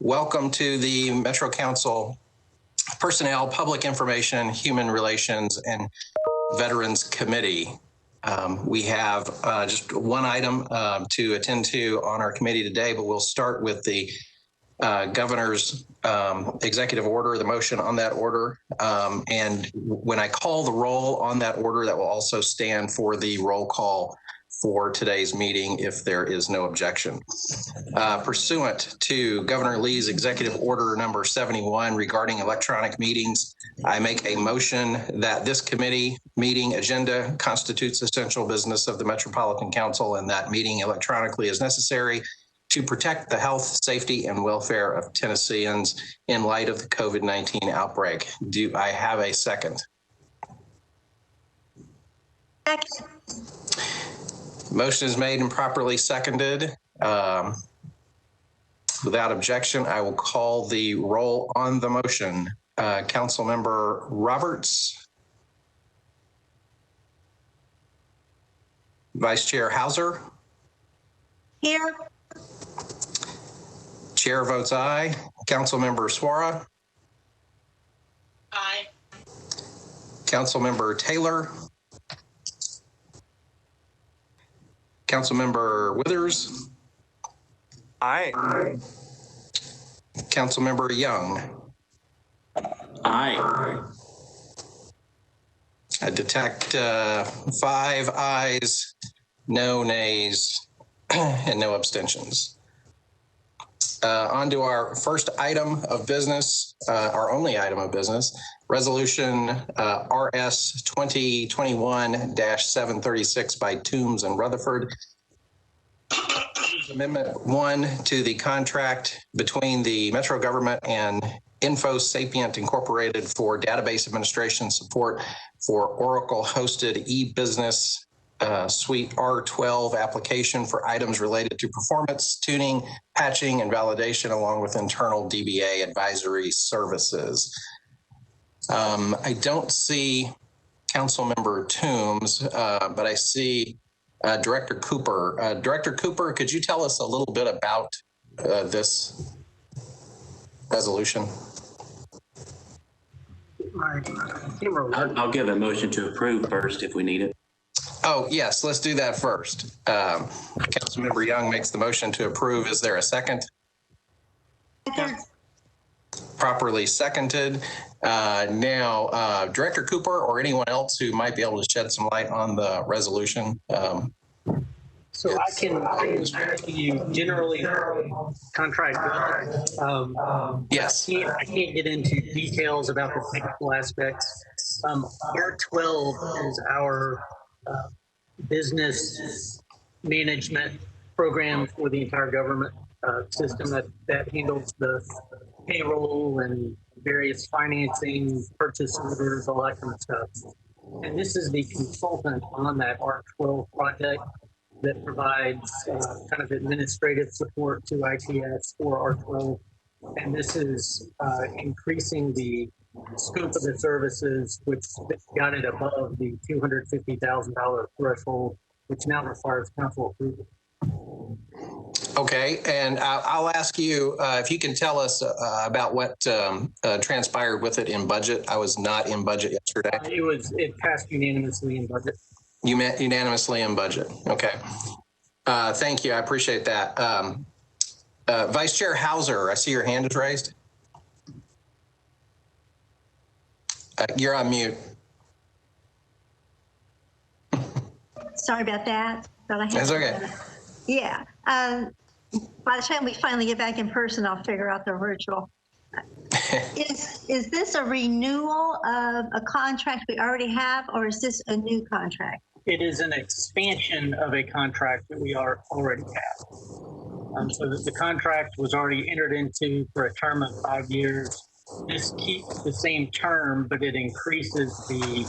Welcome to the Metro Council Personnel, Public Information, Human Relations, and Veterans Committee. We have just one item to attend to on our committee today, but we'll start with the governor's executive order, the motion on that order. And when I call the roll on that order, that will also stand for the roll call for today's meeting if there is no objection. Pursuant to Governor Lee's executive order number 71 regarding electronic meetings, I make a motion that this committee meeting agenda constitutes essential business of the Metropolitan Council and that meeting electronically is necessary to protect the health, safety, and welfare of Tennesseans in light of the COVID-19 outbreak. Do I have a second? Second. Motion is made and properly seconded. Without objection, I will call the roll on the motion. Councilmember Roberts. Vice Chair Hauser. Here. Chair votes aye. Councilmember Suara. Aye. Councilmember Taylor. Councilmember Withers. Aye. Councilmember Young. Aye. I detect 5 ayes, no nays, and no abstentions. On to our first item of business, our only item of business, Resolution RS 2021-736 by Toombs and Rutherford. Amendment 1 to the contract between the Metro government and InfoSapient Incorporated for database administration support for Oracle hosted e-business Suite R12 application for items related to performance, tuning, patching, and validation, along with internal DBA advisory services. I don't see Councilmember Toombs, but I see Director Cooper. Director Cooper, could you tell us a little bit about this resolution? I'll give a motion to approve first if we need it. Oh, yes, let's do that first. Councilmember Young makes the motion to approve. Is there a second? Second. Properly seconded. Now, Director Cooper or anyone else who might be able to shed some light on the resolution. So I can give you generally contract. Yes. I can't get into details about the technical aspects. R12 is our business management program for the entire government system that handles the payroll and various financing, purchase orders, all that kind of stuff. And this is the consultant on that R12 project that provides kind of administrative support to ITS for R12. And this is increasing the scope of the services, which got it above the $250,000 threshold, which now requires council approval. Okay, and I'll ask you if you can tell us about what transpired with it in budget. I was not in budget yesterday. It passed unanimously in budget. You met unanimously in budget. Okay. Thank you. I appreciate that. Vice Chair Hauser, I see your hand is raised. You're on mute. Sorry about that. That's okay. Yeah. By the time we finally get back in person, I'll figure out the virtual. Is this a renewal of a contract we already have, or is this a new contract? It is an expansion of a contract that we already have. So the contract was already entered into for a term of 5 years. This keeps the same term, but it increases the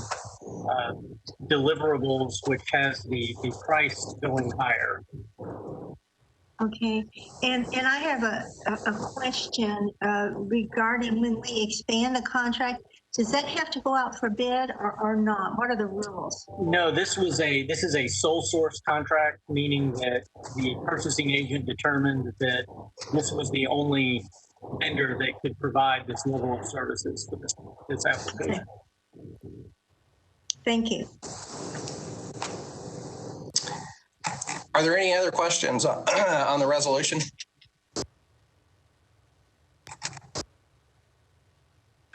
deliverables, which has the price going higher. Okay, and I have a question regarding when we expand a contract. Does that have to go out for bid or not? What are the rules? No, this is a sole source contract, meaning that the purchasing agent determined that this was the only vendor that could provide this level of services for this application. Thank you. Are there any other questions on the resolution?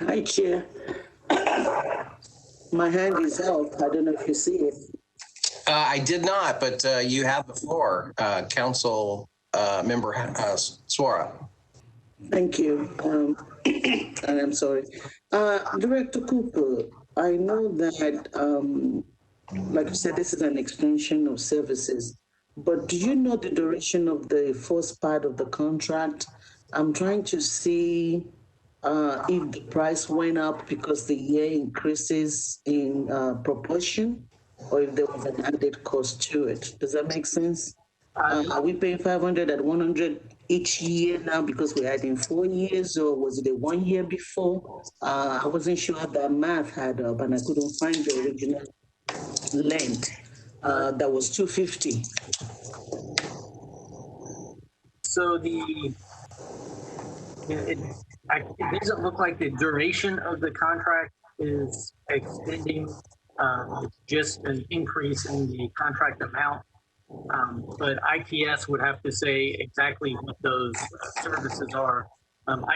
Hi, Chair. My hand is out. I don't know if you see it. I did not, but you have the floor, Council Member Suara. Thank you. And I'm sorry. Director Cooper, I know that, like you said, this is an extension of services, but do you know the duration of the first part of the contract? I'm trying to see if the price went up because the year increases in proportion, or if there was an added cost to it. Does that make sense? Are we paying 500 at 100 each year now because we're adding 4 years, or was it a 1 year before? I wasn't sure how that math had up, and I couldn't find the original length. That was 250. So it doesn't look like the duration of the contract is extending. It's just an increase in the contract amount. But ITS would have to say exactly what those services are.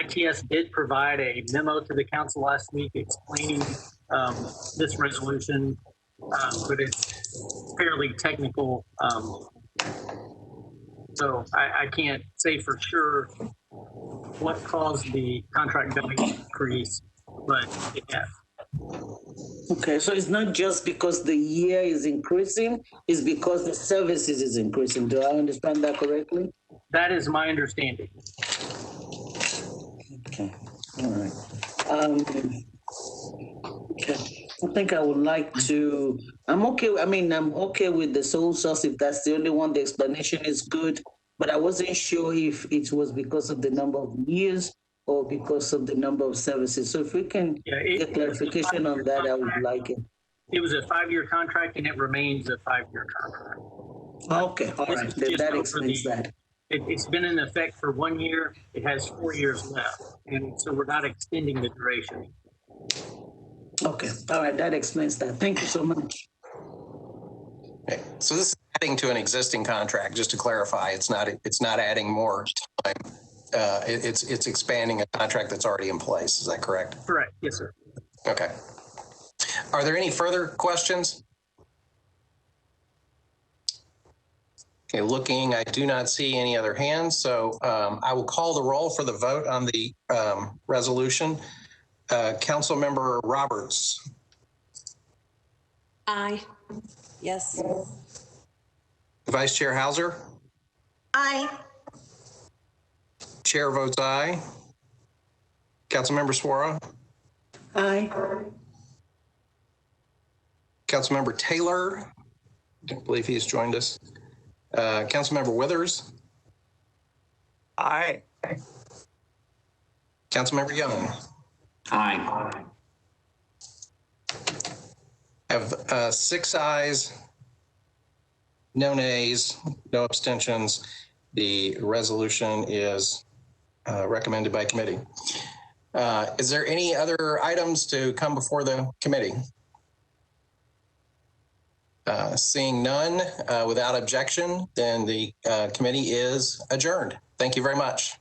ITS did provide a memo to the council last week explaining this resolution, but it's fairly technical. So I can't say for sure what caused the contract value to increase, but it has. Okay, so it's not just because the year is increasing, it's because the services is increasing. Do I understand that correctly? That is my understanding. Okay, all right. Okay. I think I would like to, I'm okay with the sole source if that's the only one. The explanation is good, but I wasn't sure if it was because of the number of years or because of the number of services. So if we can get clarification on that, I would like it. It was a 5-year contract and it remains a 5-year contract. Okay, all right, then that explains that. It's been in effect for 1 year. It has 4 years left. And so we're not extending the duration. Okay, all right, that explains that. Thank you so much. Okay. So this is adding to an existing contract, just to clarify. It's not adding more time. It's expanding a contract that's already in place. Is that correct? Correct. Yes, sir. Okay. Are there any further questions? Okay, looking, I do not see any other hands, so I will call the roll for the vote on the resolution. Councilmember Roberts. Aye. Yes. Vice Chair Hauser. Aye. Chair votes aye. Councilmember Suara. Aye. Councilmember Taylor. I don't believe he's joined us. Councilmember Withers. Aye. Councilmember Young. Aye. I have 6 ayes, no nays, no abstentions. The resolution is recommended by committee. Is there any other items to come before the committee? Seeing none, without objection, then the committee is adjourned. Thank you very much.